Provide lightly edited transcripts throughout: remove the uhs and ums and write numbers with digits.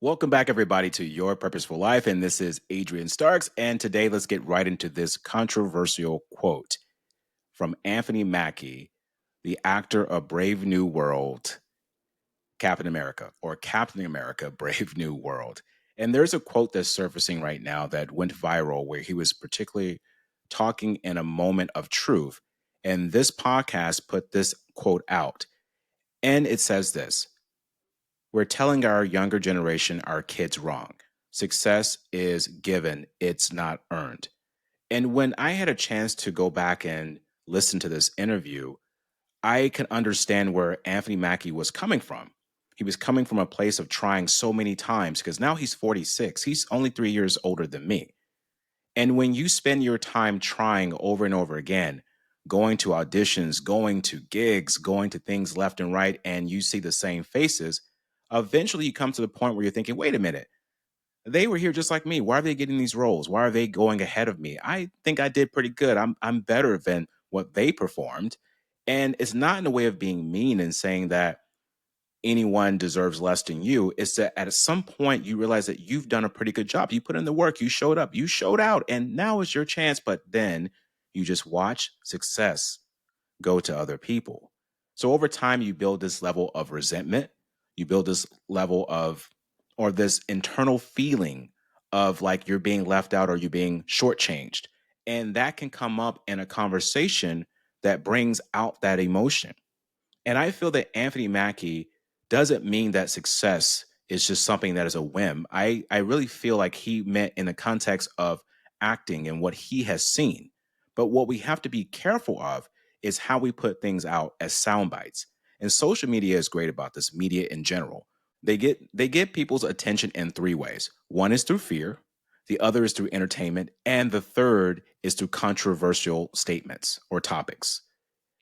Welcome back, everybody, to Your Purposeful Life. And this is Adrian Starks. And today, let's get right into this controversial quote from Anthony Mackie, the actor of Brave New World, Captain America, or Captain America, Brave New World. And there's a quote that's surfacing right now that went viral where he was particularly talking in a moment of truth. And this podcast put this quote out. And it says this: we're telling our younger generation, our kids, wrong. Success is given, it's not earned. And when I had a chance to go back and listen to this interview, I can understand where Anthony Mackie was coming from. He was coming from a place of trying so many times because now he's 46. He's only 3 years older than me. And when you spend your time trying over and over again, going to auditions, going to gigs, going to things left and right, and you see the same faces, eventually you come to the point where you're thinking, wait a minute, they were here just like me. Why are they getting these roles? Why are they going ahead of me? I think I did pretty good. I'm better than what they performed. And it's not in a way of being mean and saying that anyone deserves less than you. It's that at some point you realize that you've done a pretty good job. You put in the work, you showed up, you showed out, and now is your chance. But then you just watch success go to other people. So over time, you build this level of resentment. You build this level of, or this internal feeling of like you're being left out or you're being shortchanged. And that can come up in a conversation that brings out that emotion. And I feel that Anthony Mackie doesn't mean that success is just something that is a whim. I really feel like he meant in the context of acting and what he has seen. But what we have to be careful of is how we put things out as sound bites. And social media is great about this, media in general. They get people's attention in three ways. One is through fear, the other is through entertainment, and the third is through controversial statements or topics.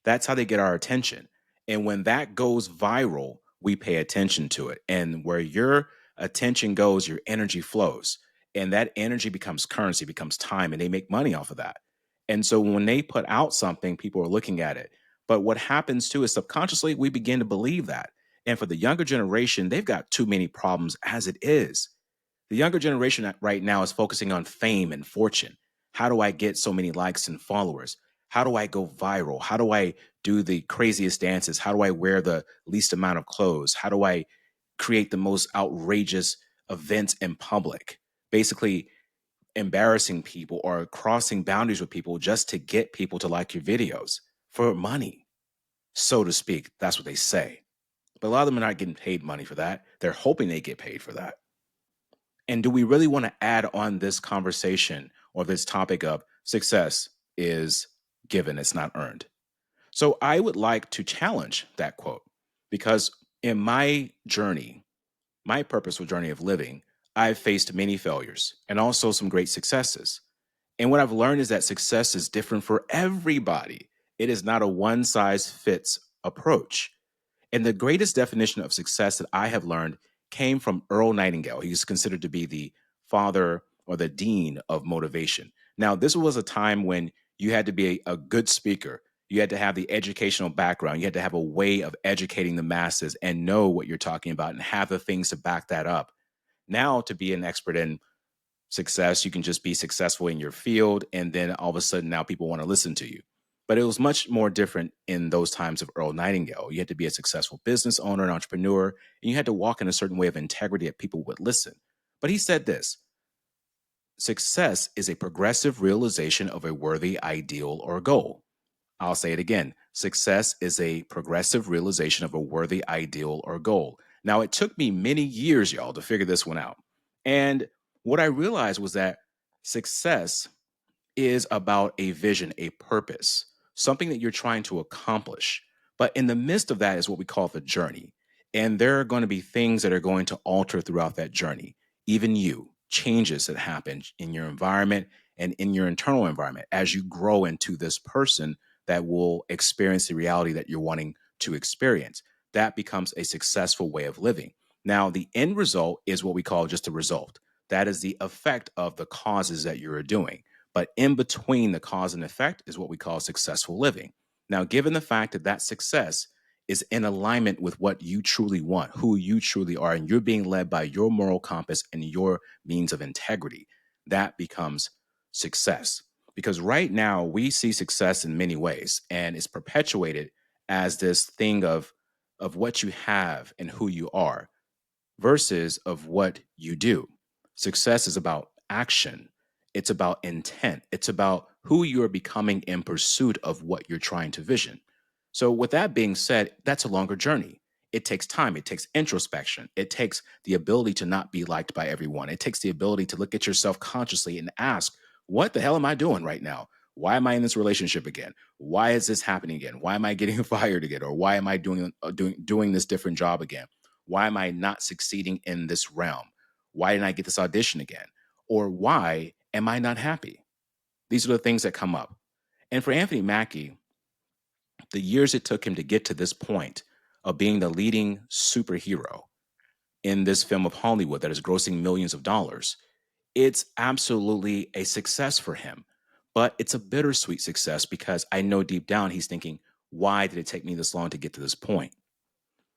That's how they get our attention. And when that goes viral, we pay attention to it. And where your attention goes, your energy flows. And that energy becomes currency, becomes time, and they make money off of that. And so when they put out something, people are looking at it. But what happens too is subconsciously we begin to believe that. And for the younger generation, they've got too many problems as it is. The younger generation right now is focusing on fame and fortune. How do I get so many likes and followers? How do I go viral? How do I do the craziest dances? How do I wear the least amount of clothes? How do I create the most outrageous events in public? Basically, embarrassing people or crossing boundaries with people just to get people to like your videos for money, so to speak. That's what they say. But a lot of them are not getting paid money for that. They're hoping they get paid for that. And do we really want to add on this conversation or this topic of success is given, it's not earned? So I would like to challenge that quote because in my journey, my purposeful journey of living, I've faced many failures and also some great successes. And what I've learned is that success is different for everybody. It is not a one size fits approach. And the greatest definition of success that I have learned came from Earl Nightingale. He's considered to be the father or the dean of motivation. Now, this was a time when you had to be a good speaker. You had to have the educational background. You had to have a way of educating the masses and know what you're talking about and have the things to back that up. Now, to be an expert in success, you can just be successful in your field. And then all of a sudden, now people want to listen to you. But it was much more different in those times of Earl Nightingale. You had to be a successful business owner, an entrepreneur, and you had to walk in a certain way of integrity that people would listen. But he said this: success is a progressive realization of a worthy ideal or goal. I'll say it again. Success is a progressive realization of a worthy ideal or goal. Now, it took me many years, y'all, to figure this one out. And what I realized was that success is about a vision, a purpose, something that you're trying to accomplish. But in the midst of that is what we call the journey. And there are going to be things that are going to alter throughout that journey. Even you, changes that happen in your environment and in your internal environment as you grow into this person that will experience the reality that you're wanting to experience. That becomes a successful way of living. Now, the end result is what we call just a result. That is the effect of the causes that you're doing. But in between the cause and effect is what we call successful living. Now, given the fact that that success is in alignment with what you truly want, who you truly are, and you're being led by your moral compass and your means of integrity, that becomes success. Because right now we see success in many ways, and it's perpetuated as this thing of what you have and who you are versus of what you do. Success is about action. It's about intent. It's about who you're becoming in pursuit of what you're trying to vision. So with that being said, that's a longer journey. It takes time. It takes introspection. It takes the ability to not be liked by everyone. It takes the ability to look at yourself consciously and ask, what the hell am I doing right now? Why am I in this relationship again? Why is this happening again? Why am I getting fired again? Or why am I doing this different job again? Why am I not succeeding in this realm? Why didn't I get this audition again? Or why am I not happy? These are the things that come up. And for Anthony Mackie, the years it took him to get to this point of being the leading superhero in this film of Hollywood that is grossing millions of dollars, it's absolutely a success for him. But it's a bittersweet success because I know deep down he's thinking, why did it take me this long to get to this point?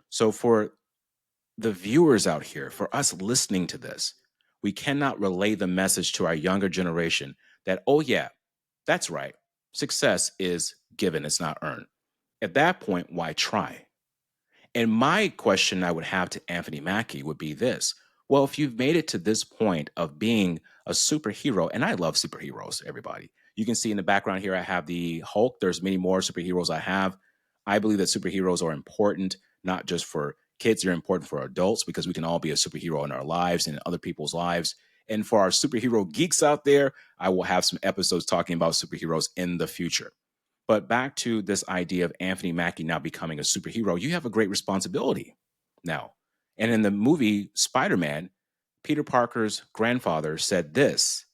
So for the viewers out here, for us listening to this, we cannot relay the message to our younger generation that, oh, yeah, that's right. Success is given, it's not earned. At that point, why try? And my question I would have to Anthony Mackie would be this. Well, if you've made it to this point of being a superhero, and I love superheroes, everybody. You can see in the background here, I have the Hulk. There's many more superheroes I have. I believe that superheroes are important, not just for kids, they're important for adults because we can all be a superhero in our lives and in other people's lives. And for our superhero geeks out there, I will have some episodes talking about superheroes in the future. But back to this idea of Anthony Mackie now becoming a superhero, you have a great responsibility now. And in the movie Spider-Man, Peter Parker's grandfather said this,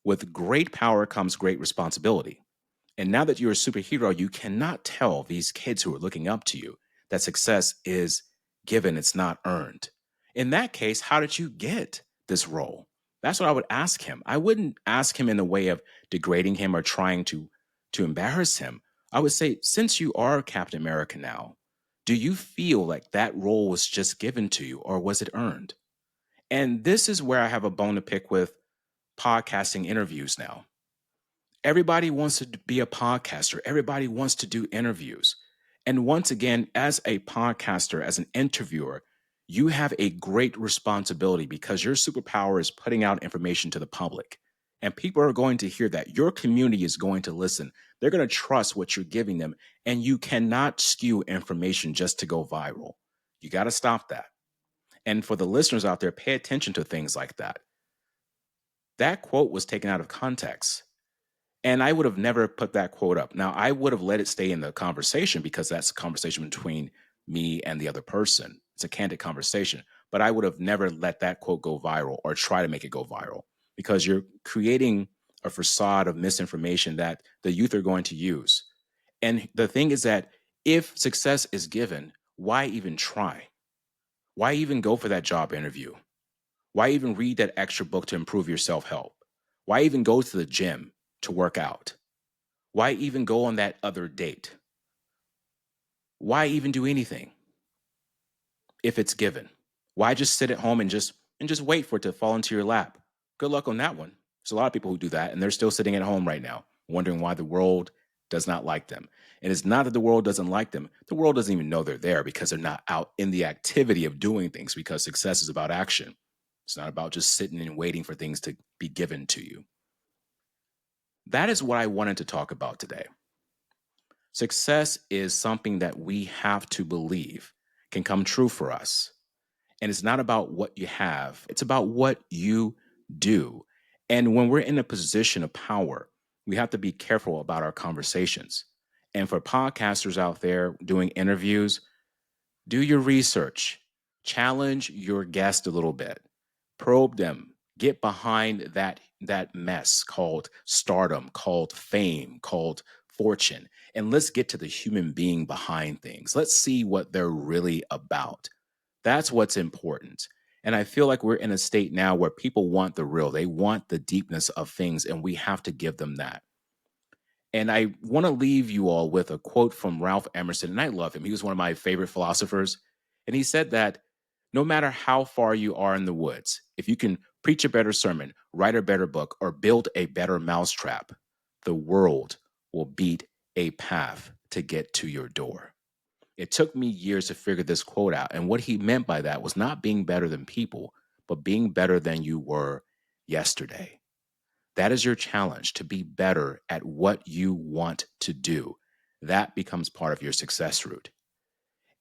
with great power comes great responsibility. And now that you're a superhero, you cannot tell these kids who are looking up to you that success is given, it's not earned. In that case, how did you get this role? That's what I would ask him. I wouldn't ask him in the way of degrading him or trying to embarrass him. I would say, since you are Captain America now, do you feel like that role was just given to you or was it earned? And this is where I have a bone to pick with podcasting interviews now. Everybody wants to be a podcaster. Everybody wants to do interviews. And once again, as a podcaster, as an interviewer, you have a great responsibility because your superpower is putting out information to the public. And people are going to hear that. Your community is going to listen. They're going to trust what you're giving them. And you cannot skew information just to go viral. You got to stop that. And for the listeners out there, pay attention to things like that. That quote was taken out of context. And I would have never put that quote up. Now, I would have let it stay in the conversation because that's a conversation between me and the other person. It's a candid conversation. But I would have never let that quote go viral or try to make it go viral because you're creating a facade of misinformation that the youth are going to use. And the thing is that if success is given, why even try? Why even go for that job interview? Why even read that extra book to improve your self-help? Why even go to the gym to work out? Why even go on that other date? Why even do anything if it's given? Why just sit at home and just wait for it to fall into your lap? Good luck on that one. There's a lot of people who do that, and they're still sitting at home right now, wondering why the world does not like them. And it's not that the world doesn't like them. The world doesn't even know they're there because they're not out in the activity of doing things because success is about action. It's not about just sitting and waiting for things to be given to you. That is what I wanted to talk about today. Success is something that we have to believe can come true for us. And it's not about what you have, it's about what you do. And when we're in a position of power, we have to be careful about our conversations. And for podcasters out there doing interviews, do your research, challenge your guest a little bit, probe them, get behind that mess called stardom, called fame, called fortune, and let's get to the human being behind things. Let's see what they're really about. That's what's important. And I feel like we're in a state now where people want the real. They want the deepness of things, and we have to give them that. And I want to leave you all with a quote from Ralph Emerson, and I love him. He was one of my favorite philosophers. And he said that no matter how far you are in the woods, if you can preach a better sermon, write a better book, or build a better mousetrap, the world will beat a path to get to your door. It took me years to figure this quote out. And what he meant by that was not being better than people, but being better than you were yesterday. That is your challenge, to be better at what you want to do. That becomes part of your success route.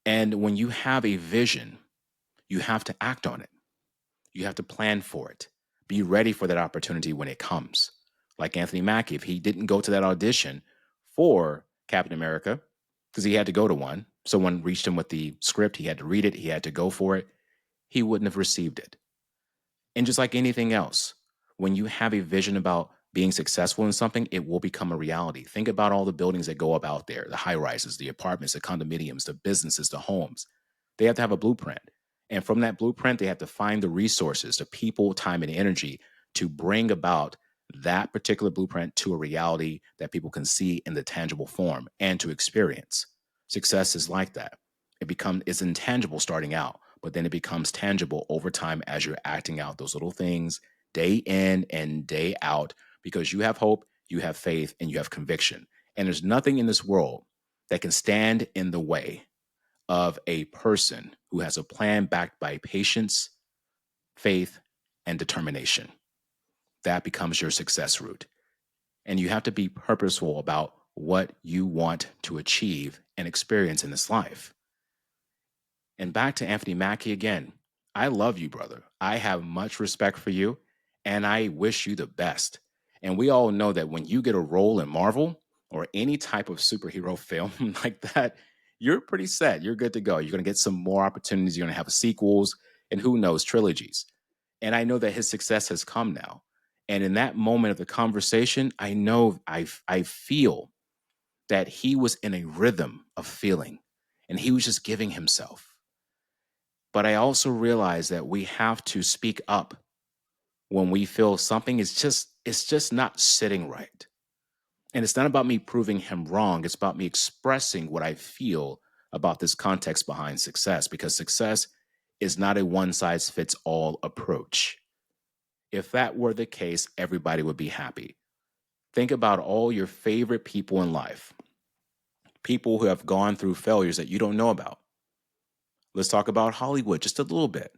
And when you have a vision, you have to act on it. You have to plan for it. Be ready for that opportunity when it comes. Like Anthony Mackie, if he didn't go to that audition for Captain America, because he had to go to one, someone reached him with the script, he had to read it, he had to go for it, he wouldn't have received it. And just like anything else, when you have a vision about being successful in something, it will become a reality. Think about all the buildings that go up out there, the high rises, the apartments, the condominiums, the businesses, the homes. They have to have a blueprint. And from that blueprint, they have to find the resources, the people, time, and energy to bring about that particular blueprint to a reality that people can see in the tangible form and to experience. Success is like that. It's intangible starting out, but then it becomes tangible over time as you're acting out those little things day in and day out, because you have hope, you have faith, and you have conviction. And there's nothing in this world that can stand in the way of a person who has a plan backed by patience, faith, and determination. That becomes your success route. And you have to be purposeful about what you want to achieve and experience in this life. And back to Anthony Mackie again. I love you, brother. I have much respect for you, and I wish you the best. And we all know that when you get a role in Marvel or any type of superhero film like that, you're pretty set. You're good to go. You're going to get some more opportunities. You're going to have sequels and who knows, trilogies. And I know that his success has come now. And in that moment of the conversation, I know I feel that he was in a rhythm of feeling and he was just giving himself. But I also realize that we have to speak up when we feel something is just not sitting right. And it's not about me proving him wrong. It's about me expressing what I feel about this context behind success, because success is not a one size fits all approach. If that were the case, everybody would be happy. Think about all your favorite people in life, people who have gone through failures that you don't know about. Let's talk about Hollywood just a little bit.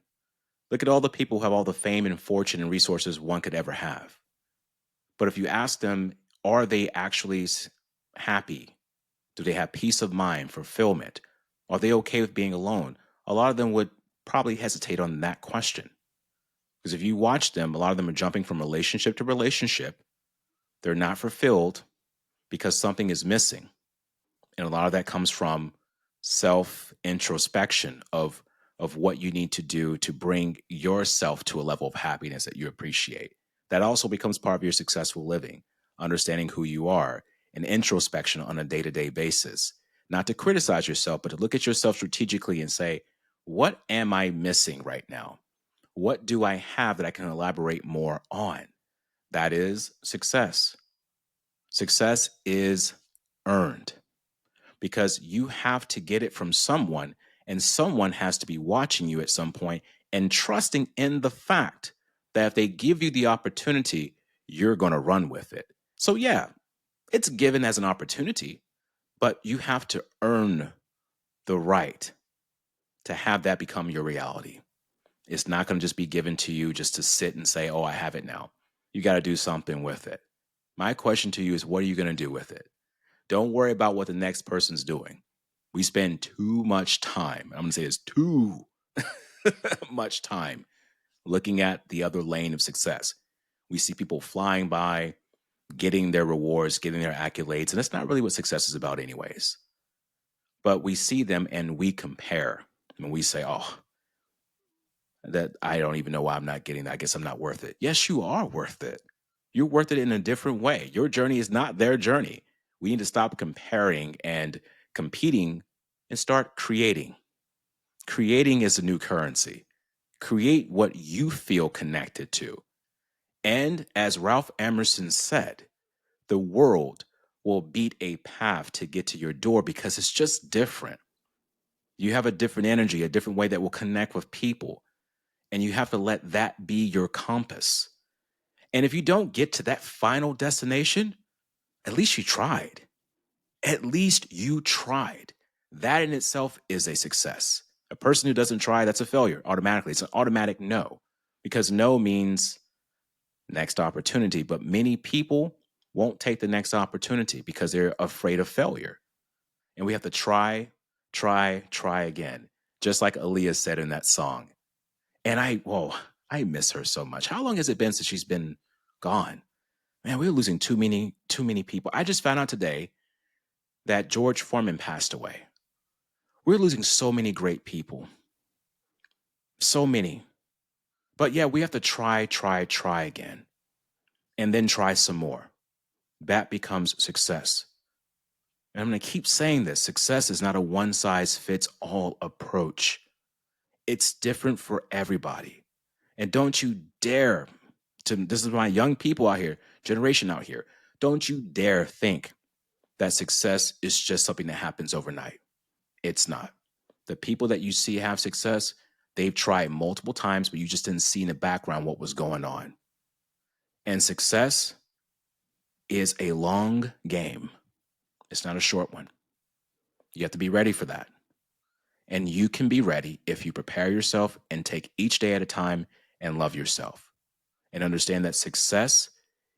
Look at all the people who have all the fame and fortune and resources one could ever have. But if you ask them, are they actually happy? Do they have peace of mind, fulfillment? Are they okay with being alone? A lot of them would probably hesitate on that question. Because if you watch them, a lot of them are jumping from relationship to relationship. They're not fulfilled because something is missing. And a lot of that comes from self-introspection of what you need to do to bring yourself to a level of happiness that you appreciate. That also becomes part of your successful living, understanding who you are, and introspection on a day-to-day basis. Not to criticize yourself, but to look at yourself strategically and say, what am I missing right now? What do I have that I can elaborate more on? That is success. Success is earned because you have to get it from someone, and someone has to be watching you at some point and trusting in the fact that if they give you the opportunity, you're going to run with it. So yeah, it's given as an opportunity, but you have to earn the right to have that become your reality. It's not going to just be given to you just to sit and say, oh, I have it now. You got to do something with it. My question to you is, what are you going to do with it? Don't worry about what the next person's doing. We spend too much time, I'm going to say it's too much time looking at the other lane of success. We see people flying by, getting their rewards, getting their accolades, and that's not really what success is about anyways. But we see them and we compare, and we say, oh, that I don't even know why I'm not getting that. I guess I'm not worth it. Yes, you are worth it. You're worth it in a different way. Your journey is not their journey. We need to stop comparing and competing and start creating. Creating is a new currency. Create what you feel connected to. And as Ralph Emerson said, the world will beat a path to get to your door because it's just different. You have a different energy, a different way that will connect with people. And you have to let that be your compass. And if you don't get to that final destination, at least you tried. At least you tried. That in itself is a success. A person who doesn't try, that's a failure automatically. It's an automatic no, because no means next opportunity. But many people won't take the next opportunity because they're afraid of failure. And we have to try again, just like Aaliyah said in that song. And I miss her so much. How long has it been since she's been gone? Man, we're losing too many people. I just found out today that George Foreman passed away. We're losing so many great people. So many. But yeah, we have to try again. And then try some more. That becomes success. And I'm going to keep saying this. Success is not a one-size-fits-all approach. It's different for everybody. And don't you dare this is my young people out here, generation out here. Don't you dare think that success is just something that happens overnight. It's not. The people that you see have success, they've tried multiple times, but you just didn't see in the background what was going on. And success is a long game. It's not a short one. You have to be ready for that. And you can be ready if you prepare yourself and take each day at a time and love yourself. And understand that success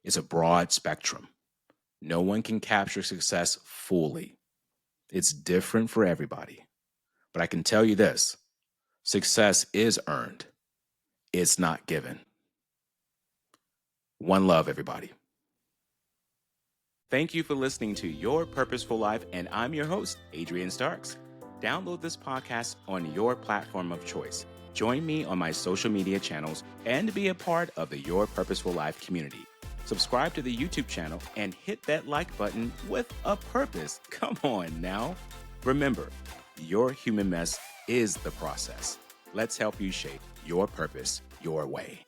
is a broad spectrum. No one can capture success fully. It's different for everybody. But I can tell you this, success is earned. It's not given. One love, everybody. Thank you for listening to Your Purposeful Life, and I'm your host, Adrian Starks. Download this podcast on your platform of choice. Join me on my social media channels and be a part of the Your Purposeful Life community. Subscribe to the YouTube channel and hit that like button with a purpose. Come on now. Remember, your human mess is the process. Let's help you shape your purpose your way.